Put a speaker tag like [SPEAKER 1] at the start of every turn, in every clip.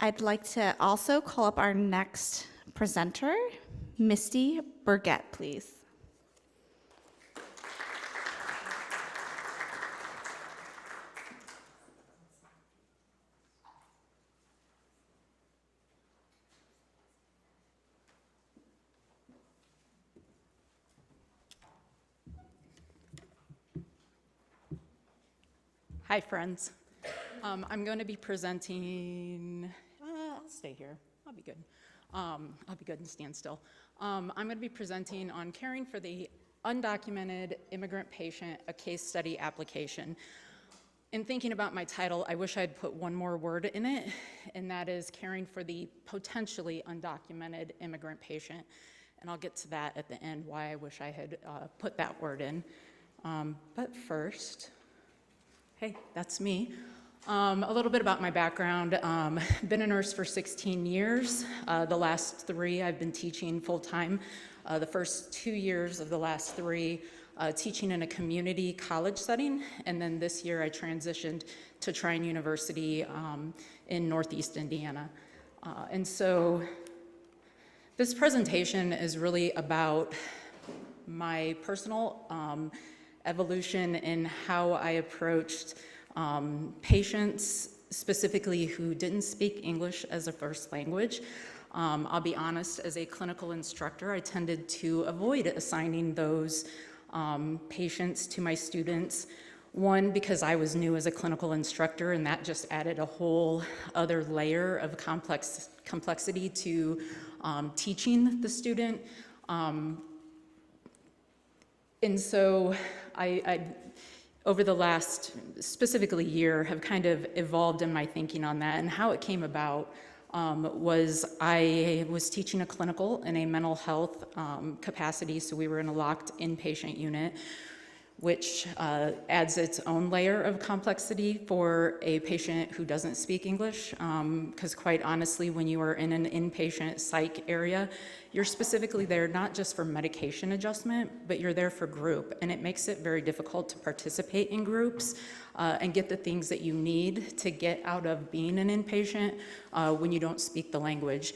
[SPEAKER 1] I'd like to also call up our next presenter, Misty Burgett, please.
[SPEAKER 2] Hi, friends. I'm going to be presenting, I'll stay here, I'll be good. I'll be good and stand still. I'm going to be presenting on caring for the undocumented immigrant patient, a case study application. In thinking about my title, I wish I'd put one more word in it, and that is caring for the potentially undocumented immigrant patient. And I'll get to that at the end, why I wish I had put that word in. But first, hey, that's me. A little bit about my background. Been a nurse for 16 years. The last 3 I've been teaching full-time. The first 2 years of the last 3 teaching in a community college setting, and then this year I transitioned to Trine University in Northeast Indiana. And so this presentation is really about my personal evolution in how I approached patients, specifically who didn't speak English as a first language. I'll be honest, as a clinical instructor, I tended to avoid assigning those patients to my students. One, because I was new as a clinical instructor, and that just added a whole other layer of complexity to teaching the student. And so I, over the last, specifically year, have kind of evolved in my thinking on that. And how it came about was I was teaching a clinical in a mental health capacity, so we were in a locked inpatient unit, which adds its own layer of complexity for a patient who doesn't speak English, because quite honestly, when you are in an inpatient psych area, you're specifically there not just for medication adjustment, but you're there for group, and it makes it very difficult to participate in groups and get the things that you need to get out of being an inpatient when you don't speak the language.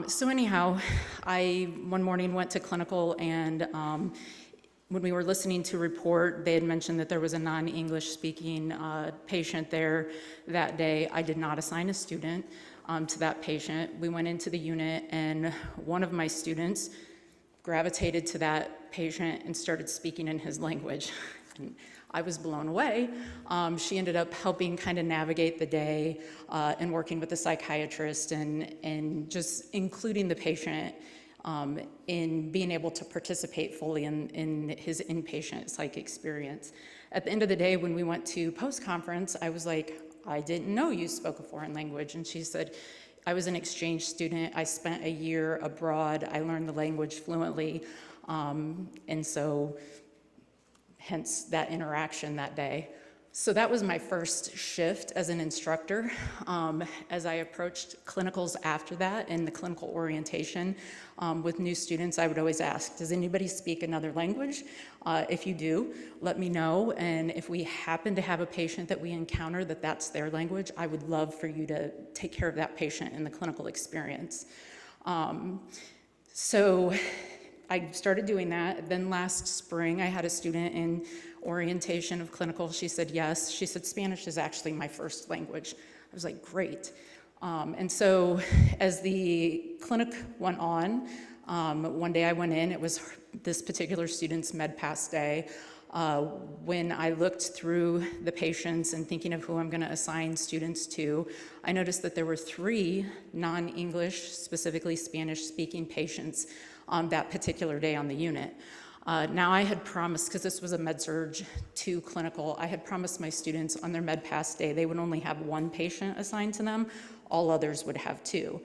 [SPEAKER 2] So anyhow, I one morning went to clinical, and when we were listening to report, they had mentioned that there was a non-English speaking patient there that day. I did not assign a student to that patient. We went into the unit, and one of my students gravitated to that patient and started speaking in his language. And I was blown away. She ended up helping kind of navigate the day and working with the psychiatrist and just including the patient in being able to participate fully in his inpatient psych experience. At the end of the day, when we went to post-conference, I was like, I didn't know you spoke a foreign language. And she said, I was an exchange student. I spent a year abroad. I learned the language fluently. And so hence that interaction that day. So that was my first shift as an instructor. As I approached clinicals after that and the clinical orientation with new students, I would always ask, does anybody speak another language? If you do, let me know. And if we happen to have a patient that we encounter that's their language, I would love for you to take care of that patient in the clinical experience. So I started doing that. Then last spring, I had a student in orientation of clinical. She said yes. She said Spanish is actually my first language. I was like, great. And so as the clinic went on, one day I went in, it was this particular student's med pass day. When I looked through the patients and thinking of who I'm going to assign students to, I noticed that there were 3 non-English, specifically Spanish-speaking patients on that particular day on the unit. Now I had promised, because this was a med-surg 2 clinical, I had promised my students on their med pass day they would only have 1 patient assigned to them, all others would have 2.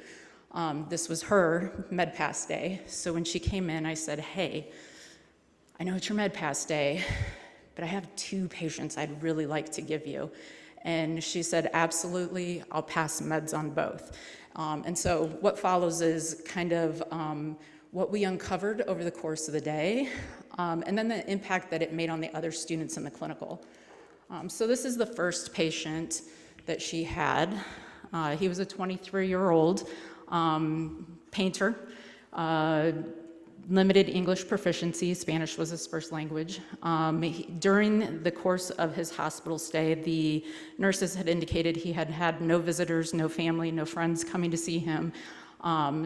[SPEAKER 2] This was her med pass day, so when she came in, I said, hey, I know it's your med pass day, but I have 2 patients I'd really like to give you. And she said, absolutely, I'll pass meds on both. And so what follows is kind of what we uncovered over the course of the day, and then the impact that it made on the other students in the clinical. So this is the first patient that she had. He was a 23-year-old painter, limited English proficiency. Spanish was his first language. During the course of his hospital stay, the nurses had indicated he had had no visitors, no family, no friends coming to see him.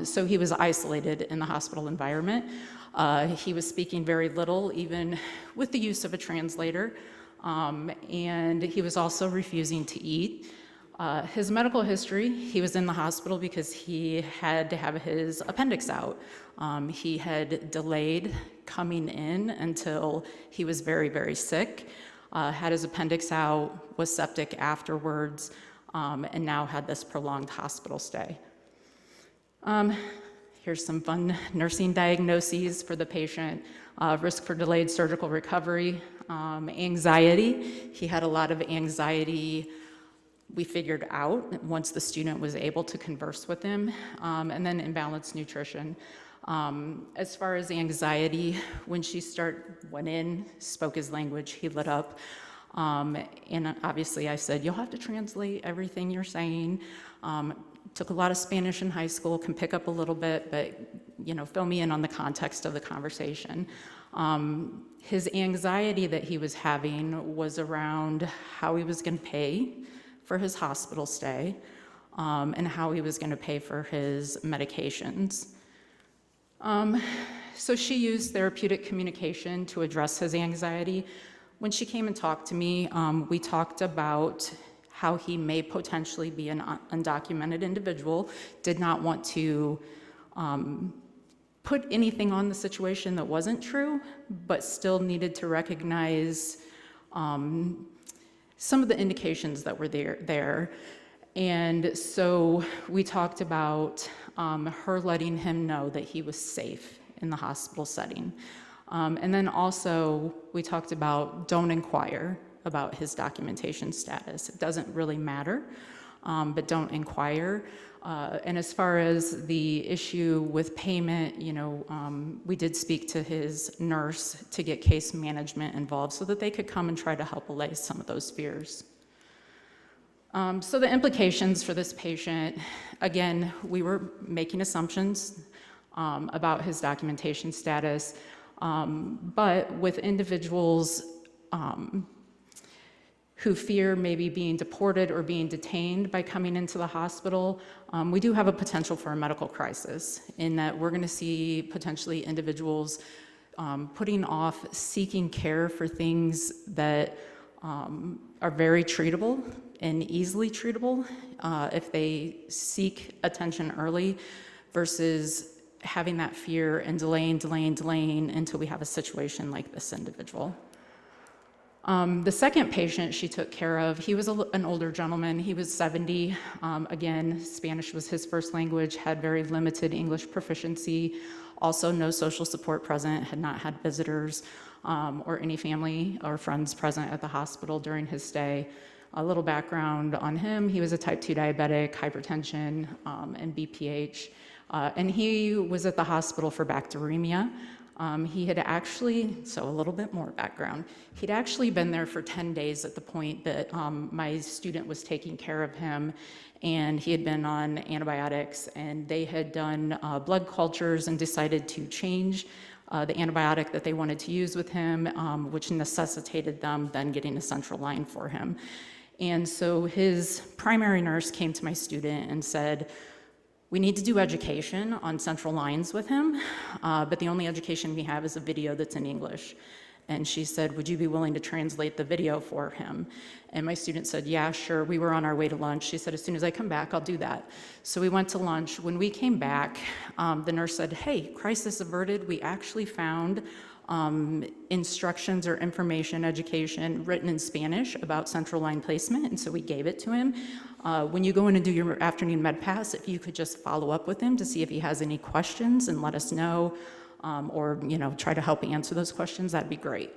[SPEAKER 2] So he was isolated in the hospital environment. He was speaking very little, even with the use of a translator. And he was also refusing to eat. His medical history, he was in the hospital because he had to have his appendix out. He had delayed coming in until he was very, very sick, had his appendix out, was septic afterwards, and now had this prolonged hospital stay. Here's some fun nursing diagnoses for the patient. Risk for delayed surgical recovery, anxiety. He had a lot of anxiety we figured out once the student was able to converse with him, and then imbalanced nutrition. As far as anxiety, when she went in, spoke his language, he lit up. And obviously I said, you'll have to translate everything you're saying. Took a lot of Spanish in high school, can pick up a little bit, but fill me in on the context of the conversation. His anxiety that he was having was around how he was going to pay for his hospital stay, and how he was going to pay for his medications. So she used therapeutic communication to address his anxiety. When she came and talked to me, we talked about how he may potentially be an undocumented individual, did not want to put anything on the situation that wasn't true, but still needed to recognize some of the indications that were there. And so we talked about her letting him know that he was safe in the hospital setting. And then also we talked about don't inquire about his documentation status. It doesn't really matter, but don't inquire. And as far as the issue with payment, we did speak to his nurse to get case management involved so that they could come and try to help allay some of those fears. So the implications for this patient, again, we were making assumptions about his documentation status, but with individuals who fear maybe being deported or being detained by coming into the hospital, we do have a potential for a medical crisis in that we're going to see potentially individuals putting off seeking care for things that are very treatable and easily treatable if they seek attention early versus having that fear and delaying until we have a situation like this individual. The second patient she took care of, he was an older gentleman. He was 70. Again, Spanish was his first language, had very limited English proficiency, also no social support present, had not had visitors or any family or friends present at the hospital during his stay. A little background on him, he was a type 2 diabetic, hypertension, and BPH. And he was at the hospital for bacteremia. He had actually, so a little bit more background, he'd actually been there for 10 days at the point that my student was taking care of him, and he had been on antibiotics, and they had done blood cultures and decided to change the antibiotic that they wanted to use with him, which necessitated them then getting a central line for him. And so his primary nurse came to my student and said, we need to do education on central lines with him, but the only education we have is a video that's in English. And she said, would you be willing to translate the video for him? And my student said, yeah, sure. We were on our way to lunch. She said, as soon as I come back, I'll do that. So we went to lunch. When we came back, the nurse said, hey, crisis averted. We actually found instructions or information, education written in Spanish about central line placement, and so we gave it to him. When you go in and do your afternoon med pass, if you could just follow up with him to see if he has any questions and let us know, or try to help answer those questions, that'd be great.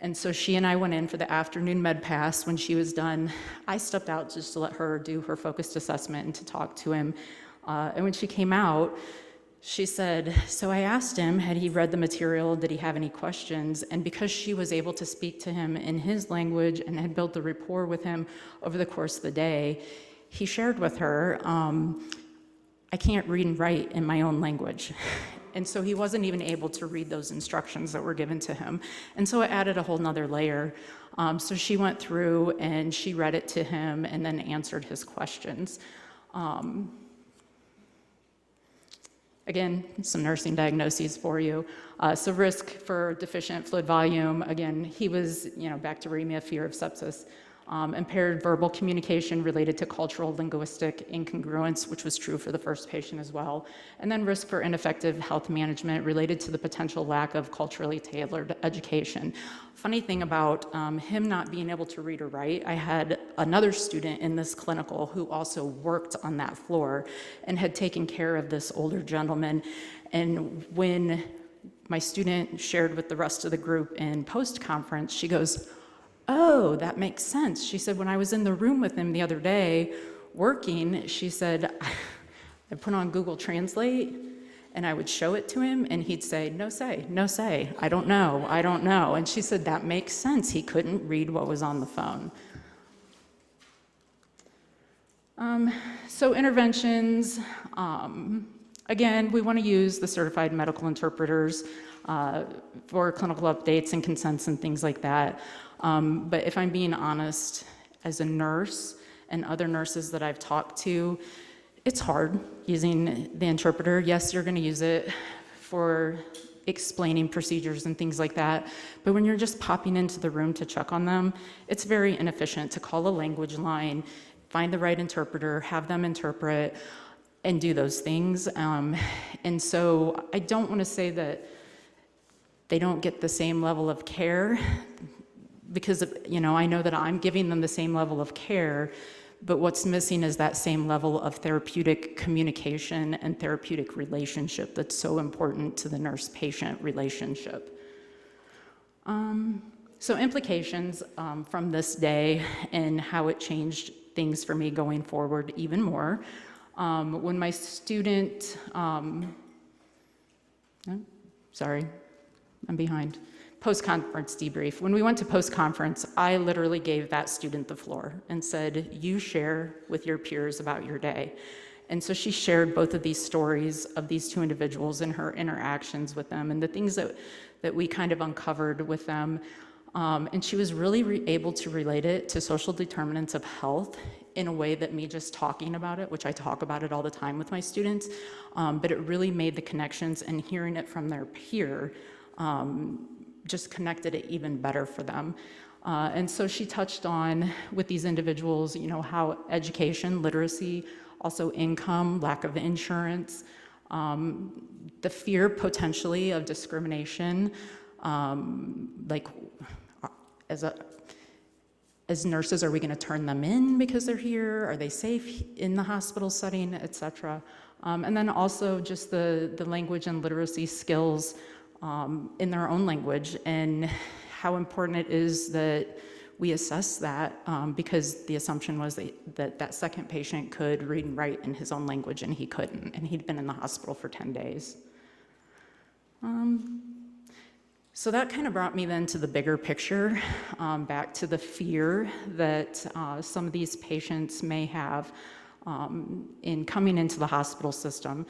[SPEAKER 2] And so she and I went in for the afternoon med pass. When she was done, I stepped out just to let her do her focused assessment and to talk to him. And when she came out, she said, so I asked him, had he read the material, did he have any questions? And because she was able to speak to him in his language and had built the rapport with him over the course of the day, he shared with her, I can't read and write in my own language. And so he wasn't even able to read those instructions that were given to him. And so it added a whole nother layer. So she went through and she read it to him and then answered his questions. Again, some nursing diagnoses for you. So risk for deficient fluid volume, again, he was, bacteremia, fear of sepsis. Impaired verbal communication related to cultural linguistic incongruence, which was true for the first patient as well. And then risk for ineffective health management related to the potential lack of culturally tailored education. Funny thing about him not being able to read or write, I had another student in this clinical who also worked on that floor and had taken care of this older gentleman. And when my student shared with the rest of the group in post-conference, she goes, "Oh, that makes sense." She said, when I was in the room with him the other day working, she said, I put on Google Translate and I would show it to him and he'd say, no say, I don't know. And she said, that makes sense. He couldn't read what was on the phone. So interventions, again, we want to use the certified medical interpreters for clinical updates and consents and things like that. But if I'm being honest, as a nurse and other nurses that I've talked to, it's hard using the interpreter. Yes, you're going to use it for explaining procedures and things like that, but when you're just popping into the room to check on them, it's very inefficient to call a language line, find the right interpreter, have them interpret, and do those things. And so I don't want to say that they don't get the same level of care, because I know that I'm giving them the same level of care, but what's missing is that same level of therapeutic communication and therapeutic relationship that's so important to the nurse-patient relationship. So implications from this day and how it changed things for me going forward even more. When my student, sorry, I'm behind. Post-conference debrief. When we went to post-conference, I literally gave that student the floor and said, you share with your peers about your day. And so she shared both of these stories of these two individuals and her interactions with them and the things that we kind of uncovered with them. And she was really able to relate it to social determinants of health in a way that me just talking about it, which I talk about it all the time with my students, but it really made the connections, and hearing it from their peer just connected it even better for them. And so she touched on, with these individuals, how education, literacy, also income, lack of insurance, the fear potentially of discrimination, like as nurses, are we going to turn them in because they're here? Are they safe in the hospital setting, et cetera? And then also just the language and literacy skills in their own language, and how important it is that we assess that, because the assumption was that second patient could read and write in his own language and he couldn't, and he'd been in the hospital for 10 days. So that kind of brought me then to the bigger picture, back to the fear that some of these patients may have in coming into the hospital system.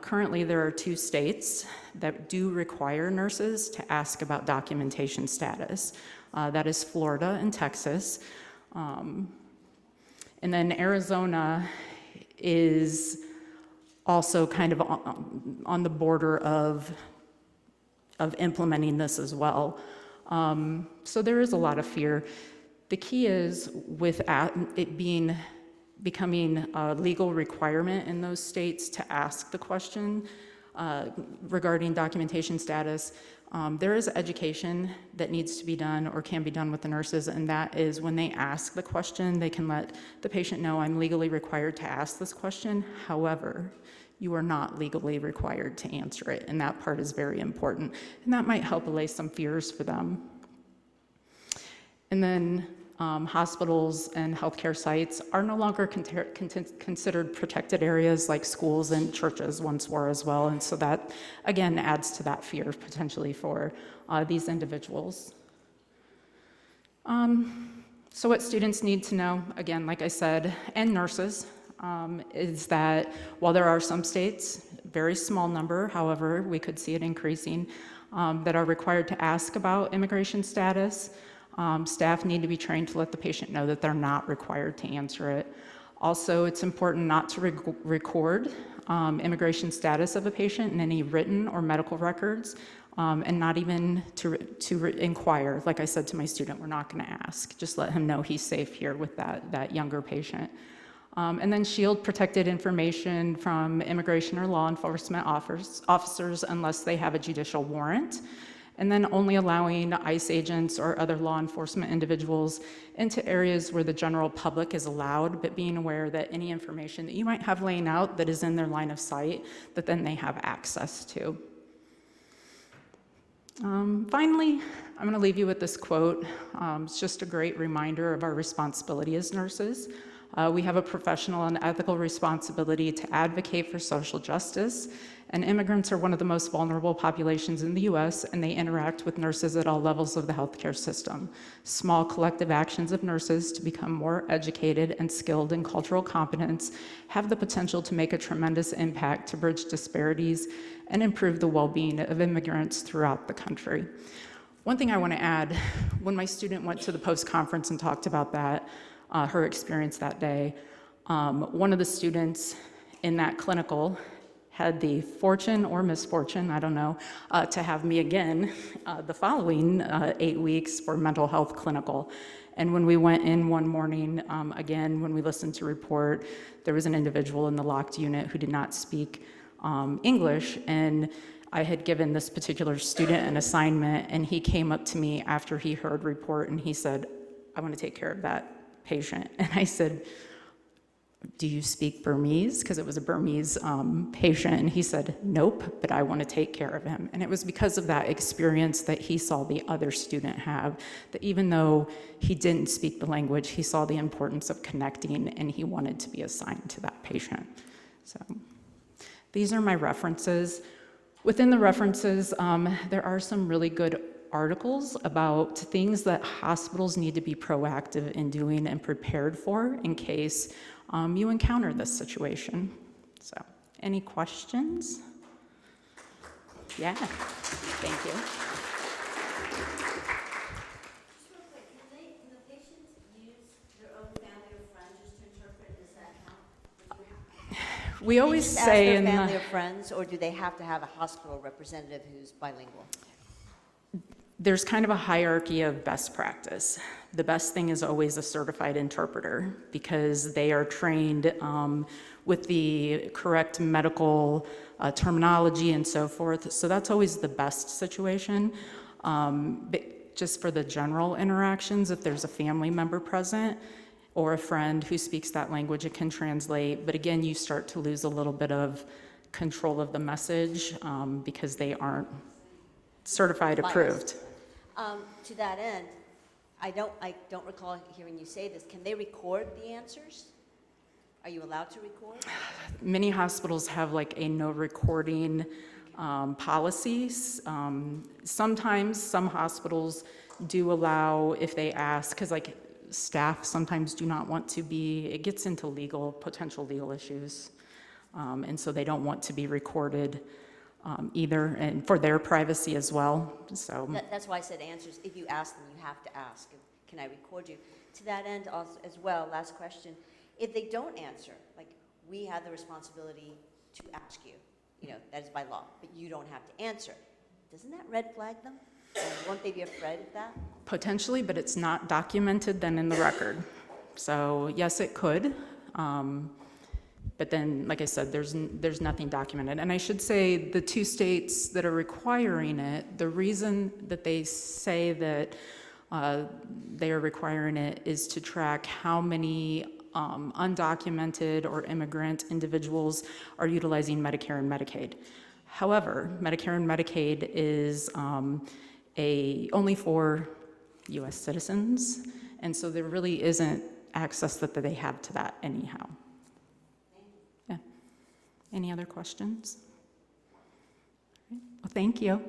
[SPEAKER 2] Currently, there are 2 states that do require nurses to ask about documentation status. That is Florida and Texas. And then Arizona is also kind of on the border of implementing this as well. So there is a lot of fear. The key is, with it becoming a legal requirement in those states to ask the question regarding documentation status, there is education that needs to be done or can be done with the nurses, and that is when they ask the question, they can let the patient know, I'm legally required to ask this question. However, you are not legally required to answer it, and that part is very important, and that might help allay some fears for them. And then hospitals and healthcare sites are no longer considered protected areas like schools and churches once were as well, and so that again adds to that fear potentially for these individuals. So what students need to know, again, like I said, and nurses, is that while there are some states, very small number, however, we could see it increasing, that are required to ask about immigration status, staff need to be trained to let the patient know that they're not required to answer it. Also, it's important not to record immigration status of a patient in any written or medical records, and not even to inquire. Like I said to my student, we're not going to ask. Just let him know he's safe here with that younger patient. And then shield protected information from immigration or law enforcement officers unless they have a judicial warrant. And then only allowing ICE agents or other law enforcement individuals into areas where the general public is allowed, but being aware that any information that you might have laying out that is in their line of sight, that then they have access to. Finally, I'm going to leave you with this quote. It's just a great reminder of our responsibility as nurses. We have a professional and ethical responsibility to advocate for social justice, and immigrants are one of the most vulnerable populations in the U.S., and they interact with nurses at all levels of the healthcare system. Small collective actions of nurses to become more educated and skilled in cultural competence have the potential to make a tremendous impact to bridge disparities and improve the well-being of immigrants throughout the country. One thing I want to add, when my student went to the post-conference and talked about that, her experience that day, one of the students in that clinical had the fortune or misfortune, I don't know, to have me again the following 8 weeks for mental health clinical. And when we went in one morning, again, when we listened to report, there was an individual in the locked unit who did not speak English, and I had given this particular student an assignment, and he came up to me after he heard report, and he said, I want to take care of that patient. And I said, do you speak Burmese? Because it was a Burmese patient. And he said, nope, but I want to take care of him. And it was because of that experience that he saw the other student have, that even though he didn't speak the language, he saw the importance of connecting, and he wanted to be assigned to that patient. So these are my references. Within the references, there are some really good articles about things that hospitals need to be proactive in doing and prepared for in case you encounter this situation. So, any questions? Yeah, thank you.
[SPEAKER 3] Just real quick, can the patients use their own family or friends just to interpret? Does that count?
[SPEAKER 2] We always
[SPEAKER 3] Just ask
[SPEAKER 2] say
[SPEAKER 3] their
[SPEAKER 2] in
[SPEAKER 3] family
[SPEAKER 2] the,
[SPEAKER 3] or friends, or do they have to have a hospital representative who's bilingual?
[SPEAKER 2] there's kind of a hierarchy of best practice. The best thing is always a certified interpreter because they are trained with the correct medical terminology and so forth. So that's always the best situation. But just for the general interactions, if there's a family member present or a friend who speaks that language, it can translate. But again, you start to lose a little bit of control of the message because they aren't certified approved.
[SPEAKER 3] To that end, I don't recall hearing you say this. Can they record the answers? Are you allowed to record?
[SPEAKER 2] Many hospitals have like a no recording policies. Sometimes some hospitals do allow if they ask, because like staff sometimes do not want to be, it gets into potential legal issues. And so they don't want to be recorded either, and for their privacy as well. So
[SPEAKER 3] That's why I said answers. If you ask them, you have to ask, can I record you? To that end also, as well, last question. If they don't answer, like we have the responsibility to ask you, that is by law, but you don't have to answer. Doesn't that red flag them? Won't they be afraid of that?
[SPEAKER 2] potentially, but it's not documented then in the record. So yes, it could. But then, like I said, there's nothing documented. And I should say the 2 states that are requiring it, the reason that they say that they are requiring it is to track how many undocumented or immigrant individuals are utilizing Medicare and Medicaid. However, Medicare and Medicaid is only for U.S. citizens, and so there really isn't access that they have to that anyhow. Yeah. Any other questions? Well, thank you.